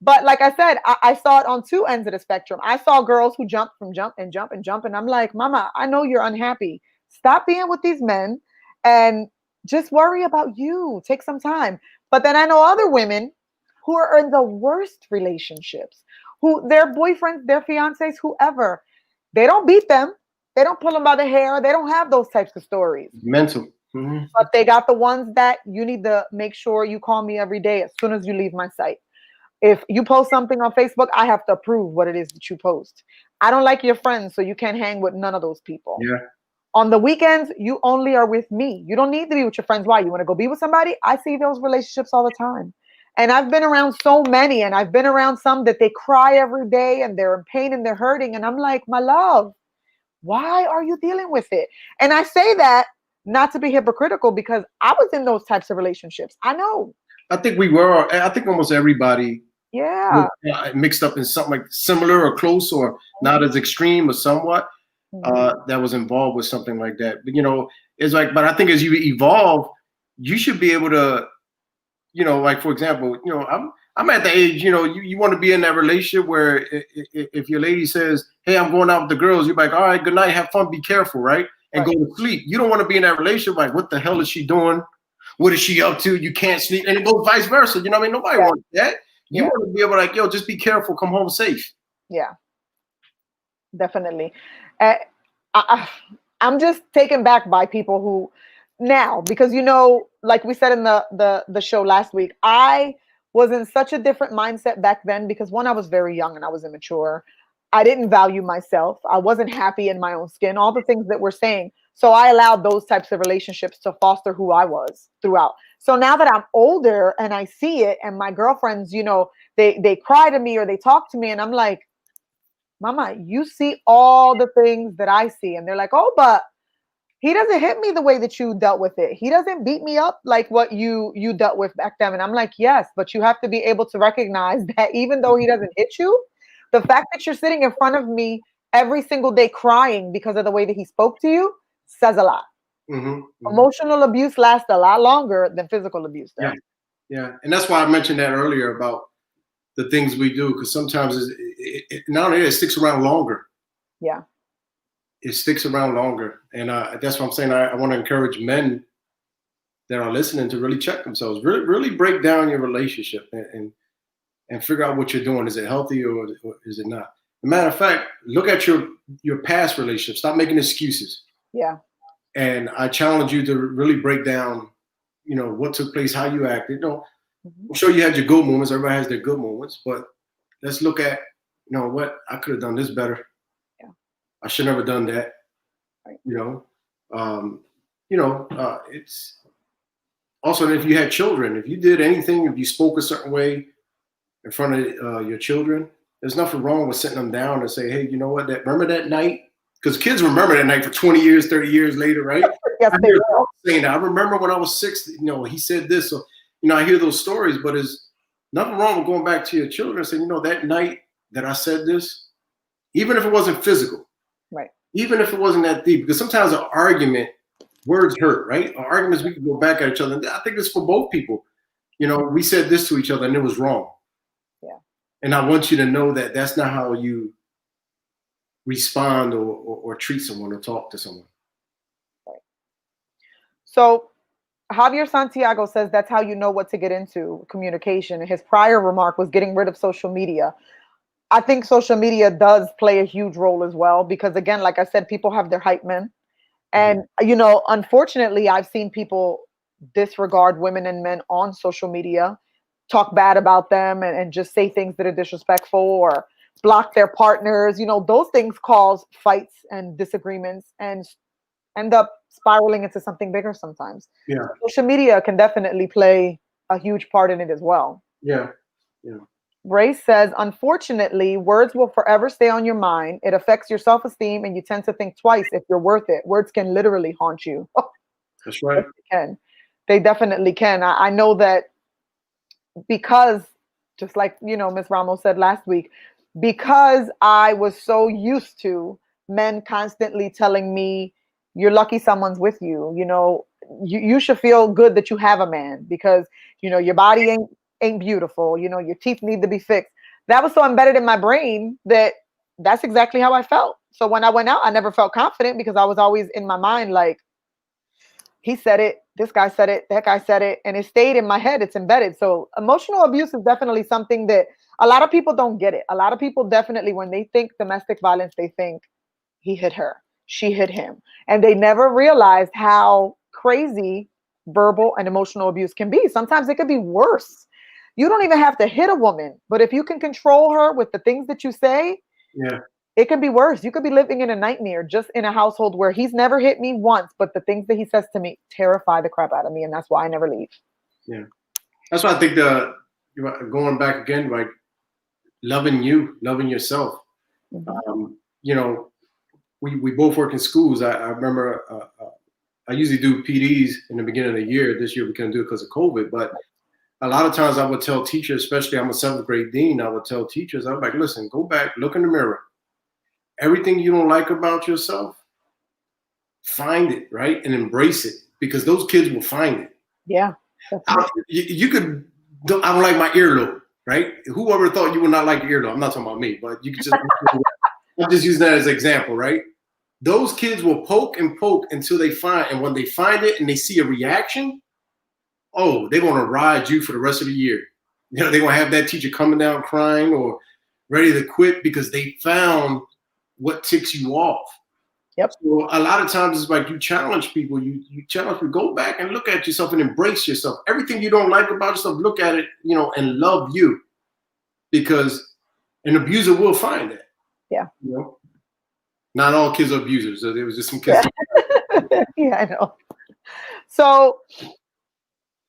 But like I said, I saw it on two ends of the spectrum. I saw girls who jump, and I'm like, Mama, I know you're unhappy. Stop being with these men and just worry about you. Take some time. But then I know other women who are in the worst relationships, who their boyfriends, their fiancés, whoever, they don't beat them. They don't pull them by the hair. They don't have those types of stories. Mental. Mm-hmm. But they got the ones that you need to make sure you call me every day as soon as you leave my site. If you post something on Facebook, I have to approve what it is that you post. I don't like your friends, so you can't hang with none of those people. Yeah. On the weekends, you only are with me. You don't need to be with your friends. Why? You want to go be with somebody? I see those relationships all the time. And I've been around so many, and I've been around some that they cry every day and they're in pain and they're hurting. And I'm like, my love, why are you dealing with it? And I say that not to be hypocritical because I was in those types of relationships. I know. I think we were. I think almost everybody was Yeah. mixed up in something like similar or close or not as extreme or somewhat Mhm. that was involved with something like that. But it's like, but I think as you evolve, you should be able to, like for example, I'm at the age, you want to be in that relationship where if your lady says, "Hey, I'm going out with the girls," you're like, "All right, good night, have fun, be careful," right? And Right. go to sleep. You don't want to be in that relationship like, "What the hell is she doing? What is she up to? You can't sleep," and it goes vice versa. You know what I mean? Nobody Yeah. wants that. You Yeah. want to be able to like, yo, just be careful, come home safe. Yeah. Definitely. Uh, I, I'm just taken back by people who now, because like we said in the show last week, I was in such a different mindset back then because one, I was very young and I was immature. I didn't value myself. I wasn't happy in my own skin. All the things that we're saying. So I allowed those types of relationships to foster who I was throughout. So now that I'm older and I see it, and my girlfriends, they cry to me or they talk to me, and I'm like, Mama, you see all the things that I see. And they're like, oh, but he doesn't hit me the way that you dealt with it. He doesn't beat me up like what you dealt with back then. And I'm like, yes, but you have to be able to recognize that even though he doesn't hit you, the fact that you're sitting in front of me every single day crying because of the way that he spoke to you says a lot. Hmm. Hmm. Emotional abuse lasts a lot longer than physical abuse Yeah, does. yeah, and that's why I mentioned that earlier about the things we do because sometimes not only it sticks around longer. Yeah. It sticks around longer, and that's what I'm saying. I want to encourage men that are listening to really check themselves, really break down your relationship and figure out what you're doing. Is it healthy or is it not? As a matter of fact, look at your past relationship. Stop making excuses. Yeah. And I challenge you to really break down, what took place, how you acted. Mhm. I'm sure you had your good moments. Everybody has their good moments, but let's look at, what I could have done this better. Yeah. I should never done that. Right. You know, um, it's also if you had children, if you did anything, if you spoke a certain way in front of your children, there's nothing wrong with sitting them down and say, hey, you know what? That remember that night? Because kids remember that night for 20 years, 30 years later, right? Yes, I they hear will. adults saying that. I remember when I was 6, he said this. So, I hear those stories, but there's nothing wrong with going back to your children and saying, that night that I said this, even if it wasn't physical, Right. even if it wasn't that deep, because sometimes an argument, words hurt, right? Arguments, we can go back at each other. And I think it's for both people. We said this to each other and it was wrong. Yeah. And I want you to know that that's not how you respond or treat someone or talk to someone. Right. So Javier Santiago says that's how you know what to get into communication. His prior remark was getting rid of social media. I think social media does play a huge role as well because, again, like I said, people have their hype men. Mhm. And, unfortunately, I've seen people disregard women and men on social media, talk bad about them, and just say things that are disrespectful or block their partners. Those things cause fights and disagreements and end up spiraling into something bigger sometimes. Yeah, So social media can definitely play a huge part in it as well. yeah, yeah. Ray says, unfortunately, words will forever stay on your mind. It affects your self esteem, and you tend to think twice if you're worth it. Words can literally haunt you. That's Yes, right. they can. They definitely can. I know that because, just like, Miss Ramos said last week, because I was so used to men constantly telling me, you're lucky someone's with you. You should feel good that you have a man because, your body ain't beautiful. Your teeth need to be fixed. That was so embedded in my brain that that's exactly how I felt. So when I went out, I never felt confident because I was always in my mind like, he said it, this guy said it, that guy said it, and it stayed in my head. It's embedded. So emotional abuse is definitely something that a lot of people don't get it. A lot of people definitely, when they think domestic violence, they think he hit her, she hit him, and they never realized how crazy verbal and emotional abuse can be. Sometimes it could be worse. You don't even have to hit a woman, but if you can control her with the things that you say, Yeah, it could be worse. You could be living in a nightmare just in a household where he's never hit me once, but the things that he says to me terrify the crap out of me, and that's why I never leave. yeah. That's why I think going back again, like loving you, loving yourself. Mhm. Um, you know, we both work in schools. I remember I usually do PDs in the beginning of the year. This year we couldn't do it because of COVID, but a lot of times I would tell teachers, especially I'm a 7th grade dean, I would tell teachers, I was like, listen, go back, look in the mirror. Everything you don't like about yourself, find it, right? And embrace it, because those kids will find it. Yeah. You could, I don't like my earlobe, right? Whoever thought you would not like your earlobe, I'm not talking about me, but you could just, I'm just using that as an example, right? Those kids will poke and poke until they find, and when they find it and they see a reaction, oh, they're going to ride you for the rest of the year. You know, they're going to have that teacher coming down crying or ready to quit because they found what ticks you off. Yep. So a lot of times it's like you challenge people, you challenge people, go back and look at yourself and embrace yourself. Everything you don't like about yourself, look at it, you know, and love you, because an abuser will find it. Yeah. You know? Not all kids are abusers. So there was just some kids. Yeah, yeah, I know. So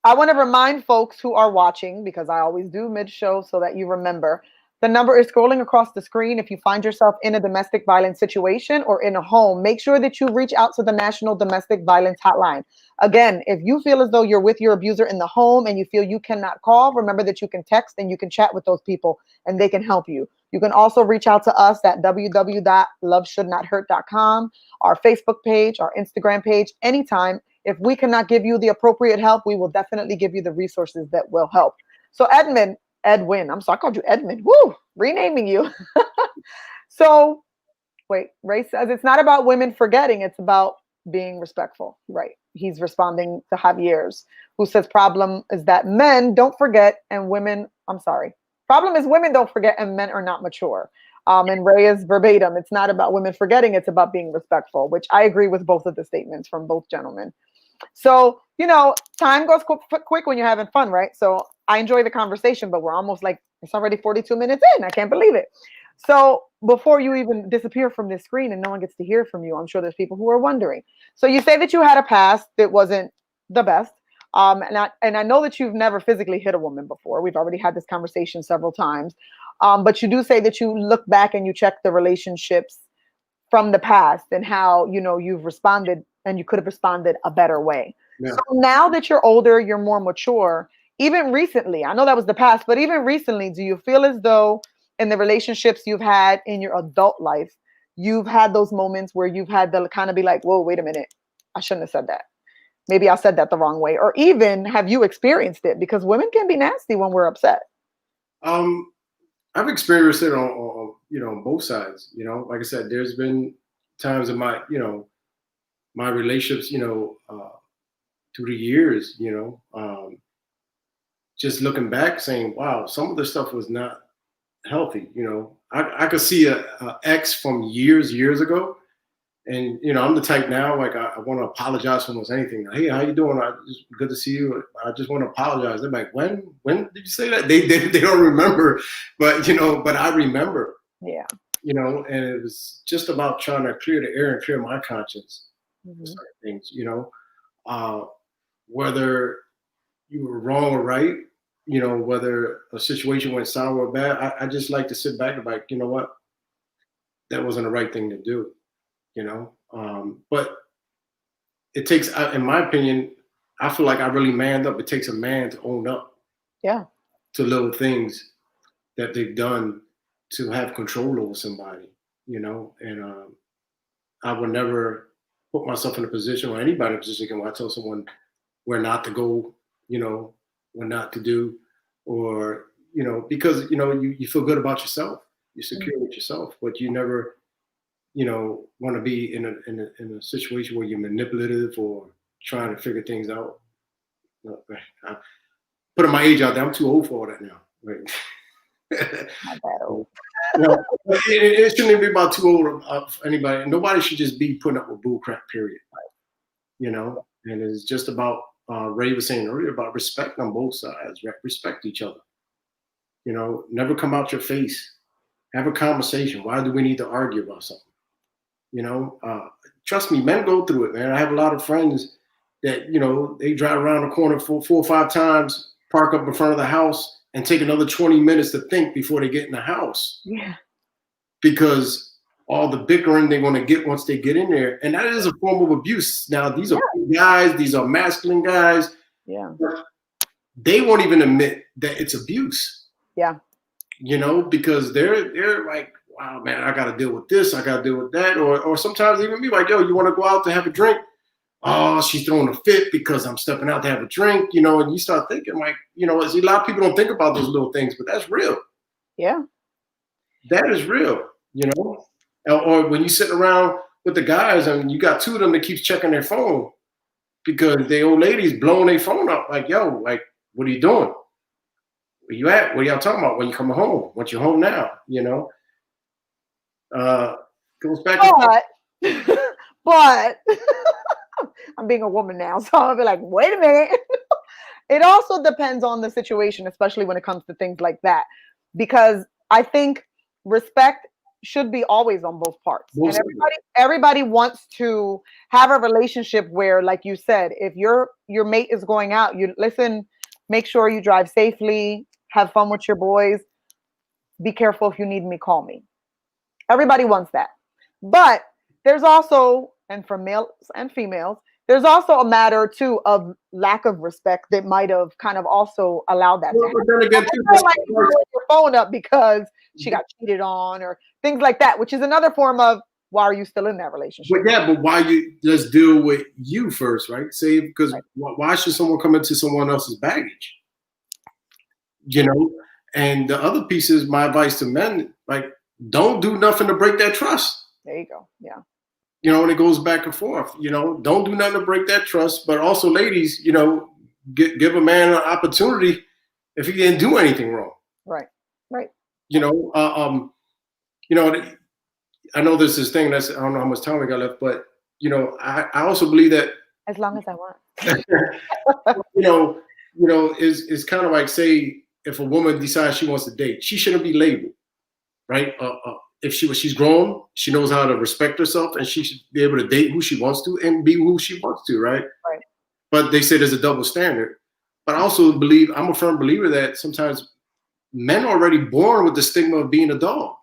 I want to remind folks who are watching, because I always do mid-show so that you remember, the number is scrolling across the screen. If you find yourself in a domestic violence situation or in a home, make sure that you reach out to the National Domestic Violence Hotline. Again, if you feel as though you're with your abuser in the home and you feel you cannot call, remember that you can text and you can chat with those people and they can help you. You can also reach out to us at www.loveshouldnothurt.com, our Facebook page, our Instagram page, anytime. If we cannot give you the appropriate help, we will definitely give you the resources that will help. So Edwin, I'm sorry, I called you Edmund. Woo, renaming you. So, wait, Ray says it's not about women forgetting, it's about being respectful. Right. He's responding to Javier's, who says problem is that men don't forget and women, problem is women don't forget and men are not mature. And Ray is verbatim. It's not about women forgetting, it's about being respectful, which I agree with both of the statements from both gentlemen. So, you know, time goes quick when you're having fun, right? So I enjoy the conversation, but we're almost like, it's already 42 minutes in. I can't believe it. So before you even disappear from this screen and no one gets to hear from you, I'm sure there's people who are wondering. So you say that you had a past that wasn't the best. And I know that you've never physically hit a woman before. We've already had this conversation several times. But you do say that you look back and you check the relationships from the past and how, you know, you've responded and you could have responded a better way. Yeah. So now that you're older, you're more mature, even recently, I know that was the past, but even recently, do you feel as though in the relationships you've had in your adult life, you've had those moments where you've had to kind of be like, whoa, wait a minute, I shouldn't have said that. Maybe I said that the wrong way. Or even have you experienced it? Because women can be nasty when we're upset. I've experienced it on you know, both sides. You know, like I said, there's been times in my, you know, my relationships, you know, through the years, you know, just looking back saying, wow, some of the stuff was not healthy. You know, I could see a ex from years ago. And, you know, I'm the type now, like, I want to apologize for almost anything. Hey, how you doing? Good to see you. I just want to apologize. They're like, when did you say that? They don't remember, but, you know, but I remember. Yeah. You know, and it was just about trying to clear the air and clear my conscience. Mm-hmm. Certain things, you know, whether you were wrong or right, you know, whether a situation went sour or bad, I just like to sit back and be like, you know what, that wasn't the right thing to do. You know, but it takes, in my opinion, I feel like I really manned up. It takes a man to own up, yeah, to little things that they've done to have control over somebody. You know, and I would never put myself in a position or anybody in a position where I tell someone where not to go, you know, what not to do, or, you know, because, you know, you feel good about yourself, you're secure with yourself, but you never, you know, want to be in a situation where you're manipulative or trying to figure things out. I putting my age out there, I'm too old for all that now. Right? Not that old. You know, it shouldn't be about too old for anybody. Nobody should just be putting up with bull crap, period. You know, and it's just about, Ray was saying earlier, about respect on both sides, right? Respect each other. You know, never come out your face. Have a conversation. Why do we need to argue about something? You know, trust me, men go through it, man. I have a lot of friends that, you know, they drive around the corner 4 or 5 times, park up in front of the house, and take another 20 minutes to think before they get in the house. Yeah. Because all the bickering they want to get once they get in there, and that is a form of abuse. Now, these are Yeah. guys, these are masculine guys. Yeah. They won't even admit that it's abuse. Yeah. You know, because they're like, wow, man, I got to deal with this, I got to deal with that, or sometimes even be like, yo, you want to go out to have a drink? Oh, she's throwing a fit because I'm stepping out to have a drink, you know, and you start thinking like, you know, a lot of people don't think about those little things, but that's real. Yeah. That is real, you know. Or when you sit around with the guys and you got two of them that keeps checking their phone because the old lady's blowing their phone up like, yo, like, what are you doing? Where you at? What are y'all talking about when you come home? Once you're home now, you know? Goes back and But, but I'm being a woman now, so I'll be like, wait a minute. It also depends on the situation, especially when it comes to things like that, because I think respect should be always on both parts, and everybody wants to have a relationship where, like you said, if your mate is going out, you listen, make sure you drive safely, have fun with your boys, be careful, if you need me, call me. Everybody wants that. But there's also, and for males and females, there's also a matter too of lack of respect that might have kind of also allowed that to happen. but then again, too, Like you blowing your phone up because she got cheated on or things like that, which is another form of why are you still in that relationship? but yeah, but why you let's deal with you first, right? Say because Right. why should someone come into someone else's baggage? You know, and the other piece is my advice to men, like, don't do nothing to break that trust. There you go. Yeah. You know, and it goes back and forth. You know, don't do nothing to break that trust. But also, ladies, you know, give a man an opportunity if he didn't do anything wrong. Right. Right. You know, you know, I know there's this thing that's I don't know how much time we got left, but you know, I also believe that As long as I want. you know, is kind of like say if a woman decides she wants to date, she shouldn't be labeled, right? If she's grown, she knows how to respect herself, and she should be able to date who she wants to and be who she wants to, right? Right. But they say there's a double standard. But I also believe I'm a firm believer that sometimes men are already born with the stigma of being a dog.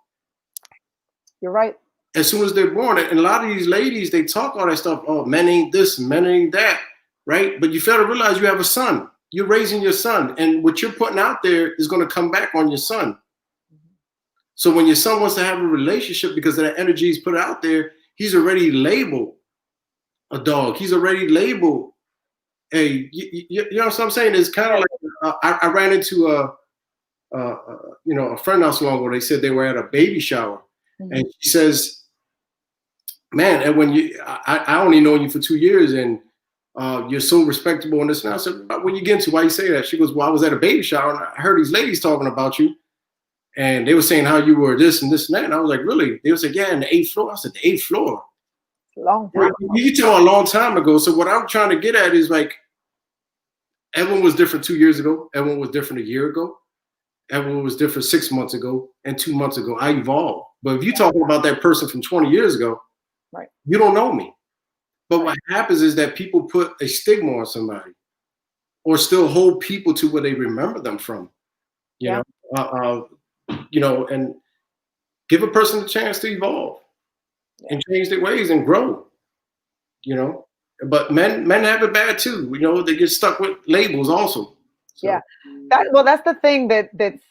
You're right. As soon as they're born, and a lot of these ladies, they talk all that stuff. Oh, men ain't this, men ain't that, right? But you fail to realize you have a son. You're raising your son, and what you're putting out there is going to come back on your son. So when your son wants to have a relationship because of that energy he's put out there, he's already labeled a dog. He's already labeled a. You know what I'm saying? It's kind of like I ran into you know, a friend not so long ago. They said they were at a baby shower, and she says, "Man, and when I only known you for 2 years, and you're so respectable and this." And I said, "When you get into why you say that?" She goes, "Well, I was at a baby shower and I heard these ladies talking about you." And they were saying how you were this and this and that. And I was like, really? They were like, yeah, in the 8th floor. I said, the 8th floor? Long time. You tell a long time ago. So what I'm trying to get at is like, everyone was different 2 years ago. Everyone was different a year ago. Everyone was different 6 months ago and 2 months ago. I evolved. But if you're talking about that person from 20 years ago, right, you don't know me. But what happens is that people put a stigma on somebody or still hold people to where they remember them from, you know, and give a person a chance to evolve and change their ways and grow, you know. But men have it bad too. You know, they get stuck with labels also. So. Yeah, that's the thing that's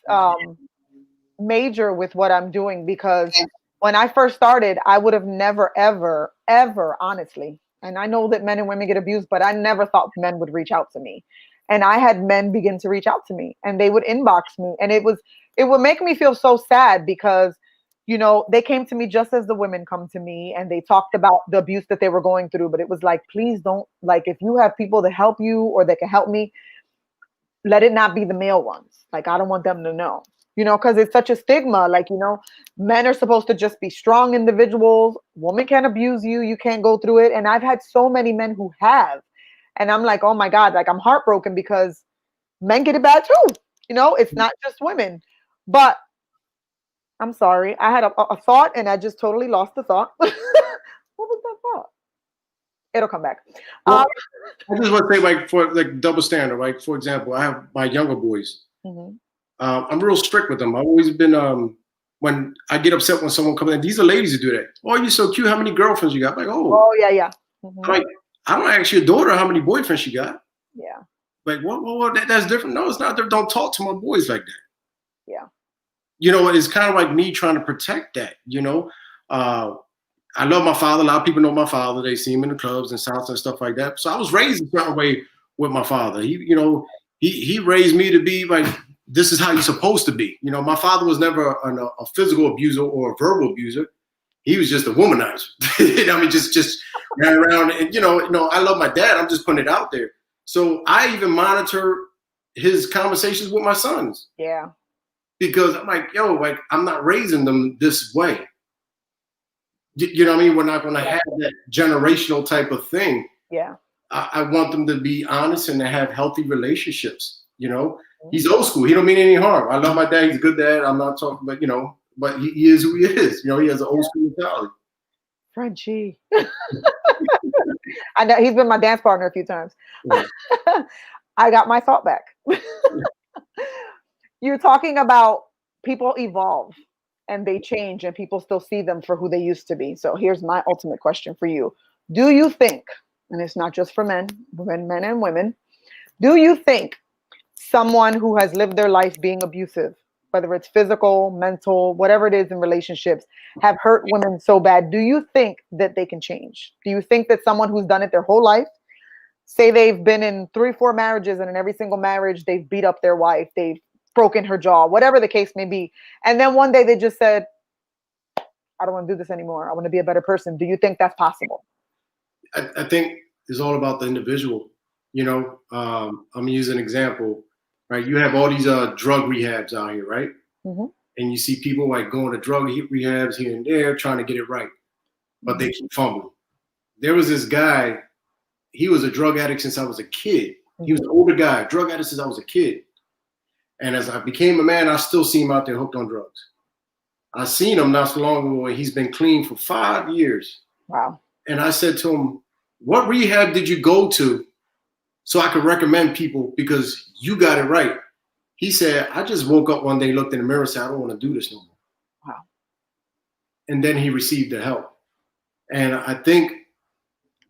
major with what I'm doing, because when I first started, I would have never, ever, ever, honestly, and I know that men and women get abused, but I never thought men would reach out to me. And I had men begin to reach out to me, and they would inbox me, and it would make me feel so sad because, you know, they came to me just as the women come to me, and they talked about the abuse that they were going through. But it was like, please don't, like, if you have people that help you or that can help me, let it not be the male ones. Like, I don't want them to know, you know, because it's such a stigma. Like, you know, men are supposed to just be strong individuals. Women can't abuse you. You can't go through it. And I've had so many men who have. And I'm like, oh my God, like, I'm heartbroken because men get it bad too. You know, it's not just women. But I'm sorry. I had a thought and I just totally lost the thought. What was that thought? It'll come back. Well, I just want to say, like, for like double standard, like, for example, I have my younger boys. I'm real strict with them. I've always been when I get upset when someone comes in, these are ladies who do that. Oh, you're so cute. How many girlfriends you got? I'm like, oh, Oh yeah, yeah. Hmm. like I don't ask your daughter how many boyfriends she got. Yeah, Like, what? That's different. No, it's not. Don't talk to my boys like that. yeah. You know, it's kind of like me trying to protect that. Uh, I love my father. A lot of people know my father. They see him in the clubs and salsa and stuff like that. So I was raised a certain way with my father. He raised me to be like, this is how you're supposed to be. My father was never a physical abuser or a verbal abuser. He was just a womanizer. I mean, just ran around and I love my dad. I'm just putting it out there. So I even monitor his conversations with my sons Yeah. because I'm like, like I'm not raising them this way. You know what I mean? We're not going to have that generational type of thing. Yeah. I want them to be honest and to have healthy relationships. Mm-hmm. He's old school. He don't mean any harm. I love my dad. He's a good dad. I'm not talking, but he is who he is. He has an old school mentality. Frenchie. I know he's been my dance partner a few times. Yeah. I got my thought back. You're talking about people evolve and they change and people still see them for who they used to be. So here's my ultimate question for you. Do you think, and it's not just for men and women, do you think someone who has lived their life being abusive, whether it's physical, mental, whatever it is in relationships, have hurt women so bad, do you think that they can change? Do you think that someone who's done it their whole life, say they've been in 3, 4 marriages, and in every single marriage they've beat up their wife, they've broken her jaw, whatever the case may be, and then one day they just said, I don't want to do this anymore, I want to be a better person? Do you think that's possible? I think it's all about the individual. I'm gonna use an example, right? You have all these drug rehabs out here, right? Mm-hmm. And you see people like going to drug rehabs here and there, trying to get it right, but they keep fumbling. There was this guy. He was a drug addict since I was a kid. He was an older guy, drug addict since I was a kid. And as I became a man, I still see him out there hooked on drugs. I seen him not so long ago, and he's been clean for 5 years. Wow. And I said to him, what rehab did you go to so I could recommend people because you got it right? He said, I just woke up one day, looked in the mirror, and said, I don't want to do this no more. Wow. And then he received the help. And I think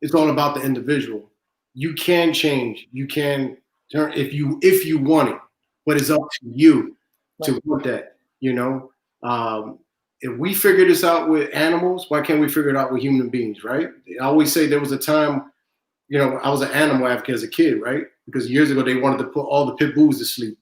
it's all about the individual. You can change. You can turn if you want it, but it's up to you to want that. If we figure this out with animals, why can't we figure it out with human beings, right? I always say there was a time, I was an animal advocate as a kid, right? Because years ago they wanted to put all the pit bulls to sleep,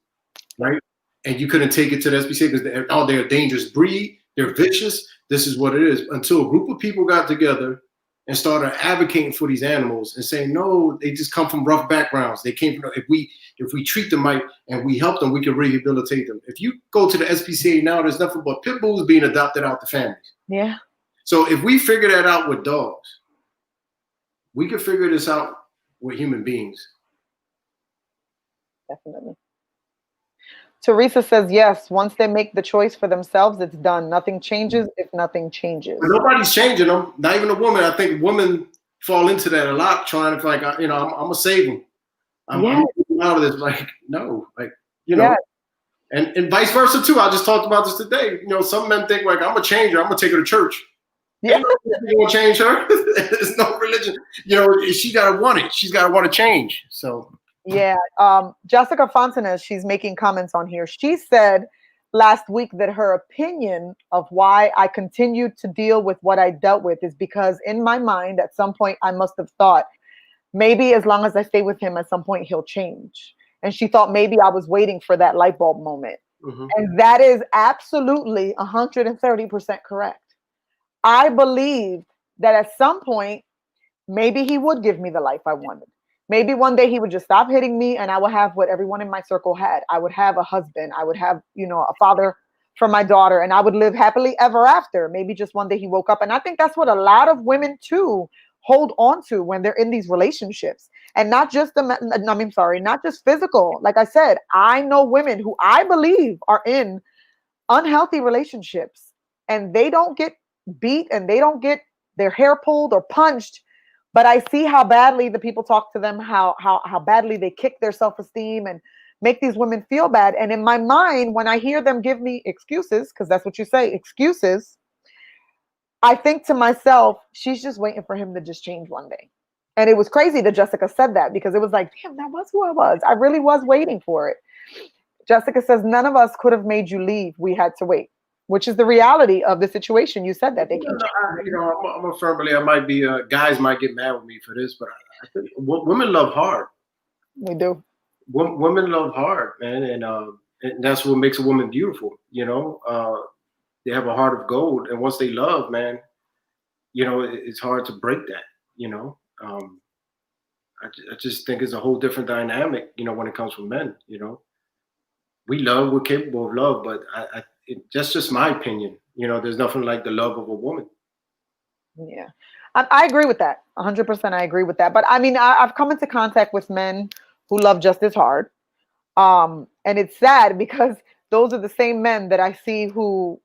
right? And you couldn't take it to the SPCA because they're a dangerous breed, they're vicious. This is what it is. Until a group of people got together and started advocating for these animals and saying, no, they just come from rough backgrounds. They came from, if we treat them right and we help them, we can rehabilitate them. If you go to the SPCA now, there's nothing but pit bulls being adopted out the families. Yeah. So if we figure that out with dogs, we can figure this out with human beings. Definitely. Teresa says, yes, once they make the choice for themselves, it's done. Nothing changes if nothing changes. But nobody's changing them, not even a woman. I think women fall into that a lot, trying to, like, I'm going to save them. I'm out of this. Like, no, like, and vice versa, too. I just talked about this today. Some men think, like, I'm going to change her. I'm going to take her to church. Yeah. You going to change her? There's no religion. She got to want it. She's got to want to change. So. Yeah. Jessica Fontanez, she's making comments on here. She said last week that her opinion of why I continued to deal with what I dealt with is because in my mind, at some point, I must have thought maybe as long as I stay with him, at some point he'll change. And she thought maybe I was waiting for that light bulb moment. Mm-hmm. And that is absolutely 130% correct. I believed that at some point, maybe he would give me the life I wanted. Maybe one day he would just stop hitting me and I would have what everyone in my circle had. I would have a husband. I would have, a father for my daughter, and I would live happily ever after. Maybe just one day he woke up. And I think that's what a lot of women too hold on to when they're in these relationships. And not just not just physical. Like I said, I know women who I believe are in unhealthy relationships and they don't get beat and they don't get their hair pulled or punched. But I see how badly the people talk to them, how badly they kick their self-esteem and make these women feel bad. And in my mind, when I hear them give me excuses, because that's what you say, excuses, I think to myself, she's just waiting for him to just change one day. And it was crazy that Jessica said that, because it was like, damn, that was who I was. I really was waiting for it. Jessica says, none of us could have made you leave. We had to wait, which is the reality of the situation. You said that they keep changing. I'm a firm believer. I might be guys might get mad with me for this, but I think women love hard. We do. Women love hard, man, and that's what makes a woman beautiful. They have a heart of gold, and once they love, man, it's hard to break that. I just think it's a whole different dynamic. When it comes from men. We love, we're capable of love, but that's just my opinion. There's nothing like the love of a woman. Yeah, I agree with that. 100%. I agree with that. But I mean, I've come into contact with men who love just as hard. And it's sad because those are the same men that I see who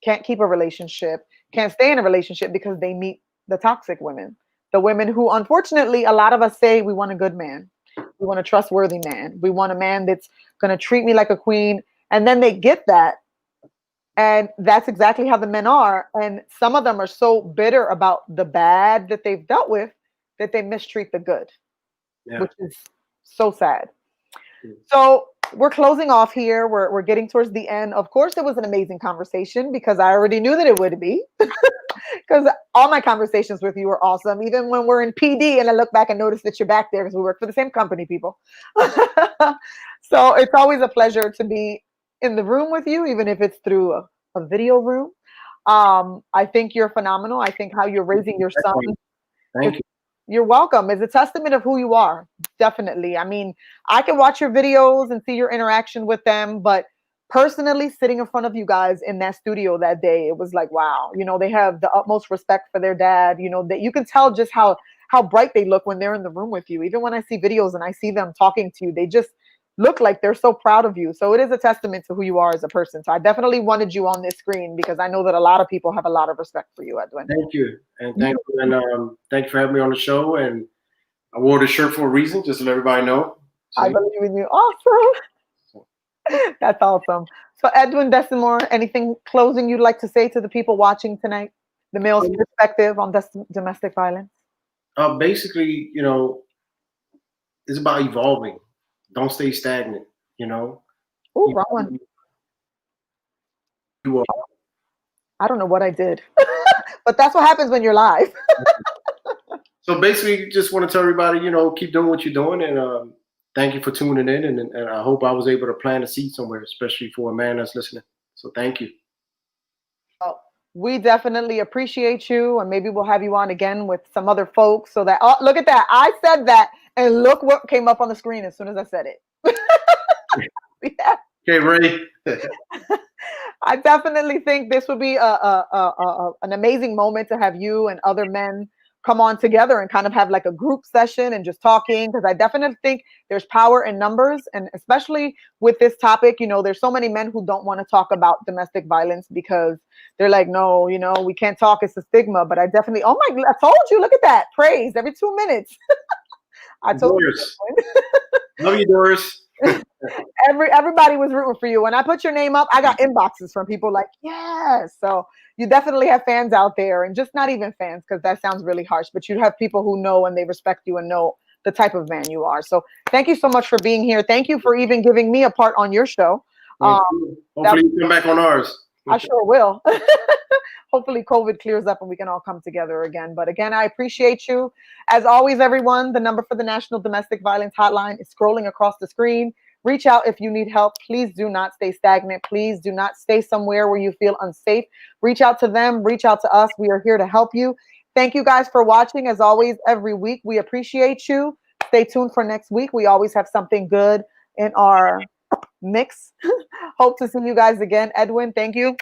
can't keep a relationship, can't stay in a relationship because they meet the toxic women. The women who, unfortunately, a lot of us say we want a good man. We want a trustworthy man. We want a man that's going to treat me like a queen. And then they get that. And that's exactly how the men are. And some of them are so bitter about the bad that they've dealt with that they mistreat the good, which is so sad. So we're closing off here. We're getting towards the end. Of course, it was an amazing conversation because I already knew that it would be. Because all my conversations with you are awesome. Even when we're in PD and I look back and notice that you're back there because we work for the same company, people. So it's always a pleasure to be in the room with you, even if it's through a video room. I think you're phenomenal. I think how you're raising your son. Thank you. You're welcome. It's a testament of who you are. Definitely. I mean, I can watch your videos and see your interaction with them, but personally sitting in front of you guys in that studio that day, it was like, wow, they have the utmost respect for their dad, that you can tell just how bright they look when they're in the room with you. Even when I see videos and I see them talking to you, they just look like they're so proud of you. So it is a testament to who you are as a person. So I definitely wanted you on this screen because I know that a lot of people have a lot of respect for you, Edwin. Thank you. And thank you for having me on the show. And I wore the shirt for a reason, just to let everybody know. I believe in you. Awesome. That's awesome. So Edwin Desamour, anything closing you'd like to say to the people watching tonight? The male's perspective on domestic violence? Basically, it's about evolving. Don't stay stagnant, Oh, wrong one. I don't know what I did. But that's what happens when you're live. So basically, just want to tell everybody, keep doing what you're doing. And thank you for tuning in. And I hope I was able to plant a seed somewhere, especially for a man that's listening. So thank you. We definitely appreciate you. And maybe we'll have you on again with some other folks so that, oh, look at that. I said that. And look what came up on the screen as soon as I said it. Yeah. Okay, Ray. I definitely think this would be an amazing moment to have you and other men come on together and kind of have like a group session and just talking, because I definitely think there's power in numbers. And especially with this topic, there's so many men who don't want to talk about domestic violence because they're like, no, we can't talk. It's a stigma. But I definitely, oh my, I told you, look at that. Praise every 2 minutes. I told Doris. Love you, Doris. Everybody was rooting for you. When I put your name up, I got inboxes from people like, yes. So you definitely have fans out there, and just not even fans, because that sounds really harsh, but you have people who know and they respect you and know the type of man you are. So thank you so much for being here. Thank you for even giving me a part on your show. Hopefully you come back on ours. I sure will. Hopefully COVID clears up and we can all come together again. But again, I appreciate you. As always, everyone, the number for the National Domestic Violence Hotline is scrolling across the screen. Reach out if you need help. Please do not stay stagnant. Please do not stay somewhere where you feel unsafe. Reach out to them. Reach out to us. We are here to help you. Thank you guys for watching. As always, every week, we appreciate you. Stay tuned for next week. We always have something good in our mix. Hope to see you guys again. Edwin, thank you.